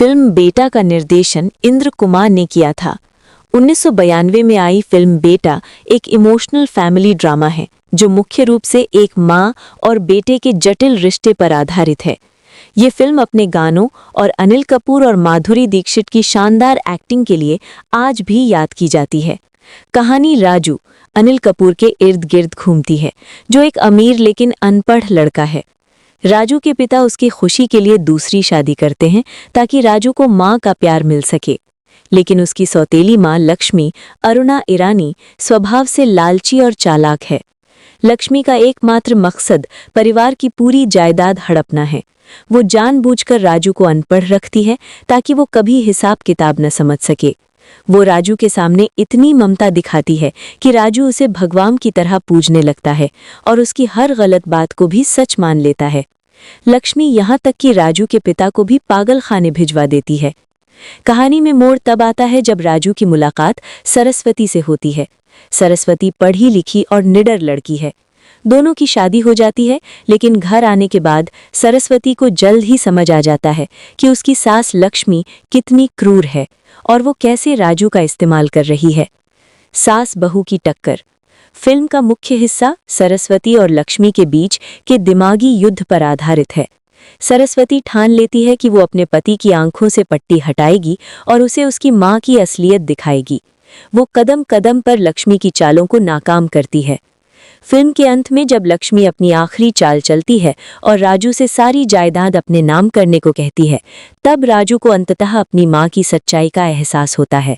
Film बेटा का निर्देशन इंद्र कुमार ने किया था। 1992 में आई फिल्म बेटा एक इमोशनल फैमिली ड्रामा है जो मुख्य रूप से एक माँ और बेटे के जटिल रिश्ते पर आधारित है। ये फिल्म अपने गानों और अनिल कपूर और माधुरी दीक्षित की शानदार एक्टिंग के लिए आज भी याद की जाती है। कहानी राजू अनिल कपूर के इर्द गिर्द घूमती है, जो एक अमीर लेकिन अनपढ़ लड़का है। राजू के पिता उसकी खुशी के लिए दूसरी शादी करते हैं ताकि राजू को माँ का प्यार मिल सके, लेकिन उसकी सौतेली माँ लक्ष्मी अरुणा ईरानी स्वभाव से लालची और चालाक है। लक्ष्मी का एकमात्र मकसद परिवार की पूरी जायदाद हड़पना है। वो जानबूझकर राजू को अनपढ़ रखती है ताकि वो कभी हिसाब किताब न समझ सके। वो राजू के सामने इतनी ममता दिखाती है कि राजू उसे भगवान की तरह पूजने लगता है और उसकी हर गलत बात को भी सच मान लेता है। लक्ष्मी यहाँ तक कि राजू के पिता को भी पागल खाने भिजवा देती है। कहानी में मोड़ तब आता है जब राजू की मुलाकात सरस्वती से होती है। सरस्वती पढ़ी लिखी और निडर लड़की है। दोनों की शादी हो जाती है, लेकिन घर आने के बाद सरस्वती को जल्द ही समझ आ जाता है कि उसकी सास लक्ष्मी कितनी क्रूर है और वो कैसे राजू का इस्तेमाल कर रही है। सास बहू की टक्कर फिल्म का मुख्य हिस्सा सरस्वती और लक्ष्मी के बीच के दिमागी युद्ध पर आधारित है। सरस्वती ठान लेती है कि वो अपने पति की आंखों से पट्टी हटाएगी और उसे उसकी माँ की असलियत दिखाएगी। वो कदम कदम पर लक्ष्मी की चालों को नाकाम करती है। फिल्म के अंत में जब लक्ष्मी अपनी आखिरी चाल चलती है और राजू से सारी जायदाद अपने नाम करने को कहती है, तब राजू को अंततः अपनी माँ की सच्चाई का एहसास होता है।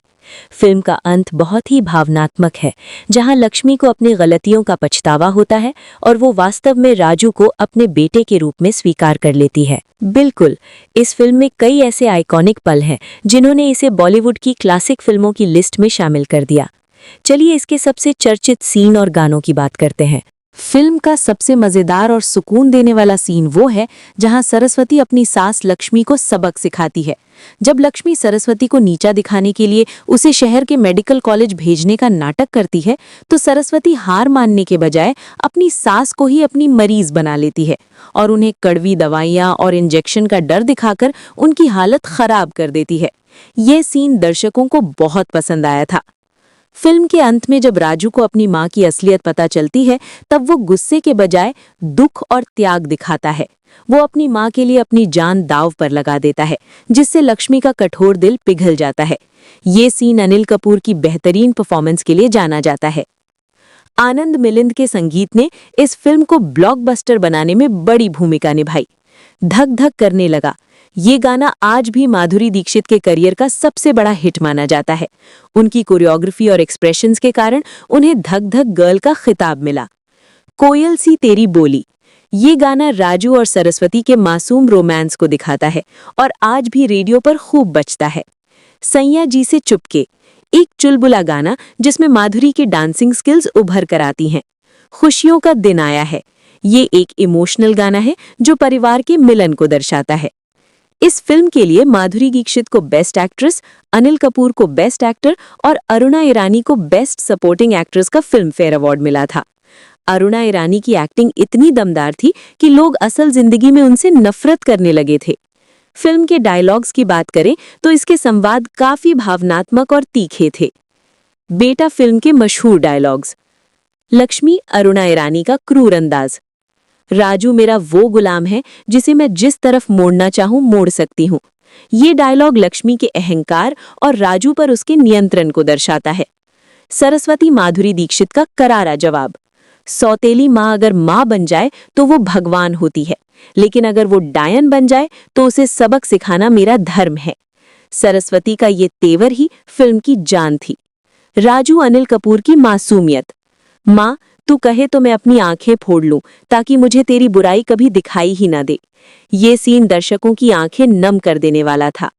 फिल्म का अंत बहुत ही भावनात्मक है, जहां लक्ष्मी को अपनी गलतियों का पछतावा होता है और वो वास्तव में राजू को अपने बेटे के रूप में स्वीकार कर लेती है। बिल्कुल, इस फिल्म में कई ऐसे आइकॉनिक पल हैं जिन्होंने इसे बॉलीवुड की क्लासिक फिल्मों की लिस्ट में शामिल कर दिया। चलिए इसके सबसे चर्चित सीन और गानों की बात करते हैं। फिल्म का सबसे मजेदार और सुकून देने वाला सीन वो है जहां सरस्वती अपनी सास लक्ष्मी को सबक सिखाती है। जब लक्ष्मी सरस्वती को नीचा दिखाने के लिए उसे शहर के मेडिकल कॉलेज भेजने का नाटक करती है, तो सरस्वती हार मानने के बजाय अपनी सास को ही अपनी मरीज बना लेती है और उन्हें कड़वी दवाइयां और इंजेक्शन का डर दिखाकर उनकी हालत खराब कर देती है। ये सीन दर्शकों को बहुत पसंद आया था। फिल्म के अंत में जब राजू को अपनी माँ की असलियत पता चलती है, तब वो गुस्से के बजाय दुख और त्याग दिखाता है। वो अपनी माँ के लिए अपनी जान दांव पर लगा देता है, जिससे लक्ष्मी का कठोर दिल पिघल जाता है। ये सीन अनिल कपूर की बेहतरीन परफॉर्मेंस के लिए जाना जाता है। आनंद मिलिंद के संगीत ने इस फिल्म को ब्लॉकबस्टर बनाने में बड़ी भूमिका निभाई। धक धक करने लगा ये गाना आज भी माधुरी दीक्षित के करियर का सबसे बड़ा हिट माना जाता है। उनकी कोरियोग्राफी और एक्सप्रेशंस के कारण उन्हें धक धक गर्ल का खिताब मिला। कोयल सी तेरी बोली ये गाना राजू और सरस्वती के मासूम रोमांस को दिखाता है और आज भी रेडियो पर खूब बजता है। सैया जी से चुपके एक चुलबुला गाना जिसमें माधुरी की डांसिंग स्किल्स उभर कर आती हैं। खुशियों का दिन आया है ये एक इमोशनल गाना है जो परिवार के मिलन को दर्शाता है। इस फिल्म के लिए माधुरी दीक्षित को बेस्ट एक्ट्रेस, अनिल कपूर को बेस्ट एक्टर और अरुणा ईरानी को बेस्ट सपोर्टिंग एक्ट्रेस का फिल्म फेयर अवार्ड मिला था। अरुणा ईरानी की एक्टिंग इतनी दमदार थी कि लोग असल जिंदगी में उनसे नफरत करने लगे थे। फिल्म के डायलॉग्स की बात करें तो इसके संवाद काफी भावनात्मक और तीखे थे। बेटा फिल्म के मशहूर डायलॉग्स, लक्ष्मी अरुणा ईरानी का क्रूर अंदाज, राजू मेरा वो गुलाम है जिसे मैं जिस तरफ मोड़ना चाहूं मोड़ सकती हूं। ये डायलॉग लक्ष्मी के अहंकार और राजू पर उसके नियंत्रण को दर्शाता है। सरस्वती माधुरी दीक्षित का करारा जवाब, सौतेली माँ अगर माँ बन जाए तो वो भगवान होती है, लेकिन अगर वो डायन बन जाए तो उसे सबक सिखाना मेरा धर्म है। सरस्वती का ये तेवर ही फिल्म की जान थी। राजू अनिल कपूर की मासूमियत, माँ तू कहे तो मैं अपनी आंखें फोड़ लूं ताकि मुझे तेरी बुराई कभी दिखाई ही ना दे। ये सीन दर्शकों की आंखें नम कर देने वाला था।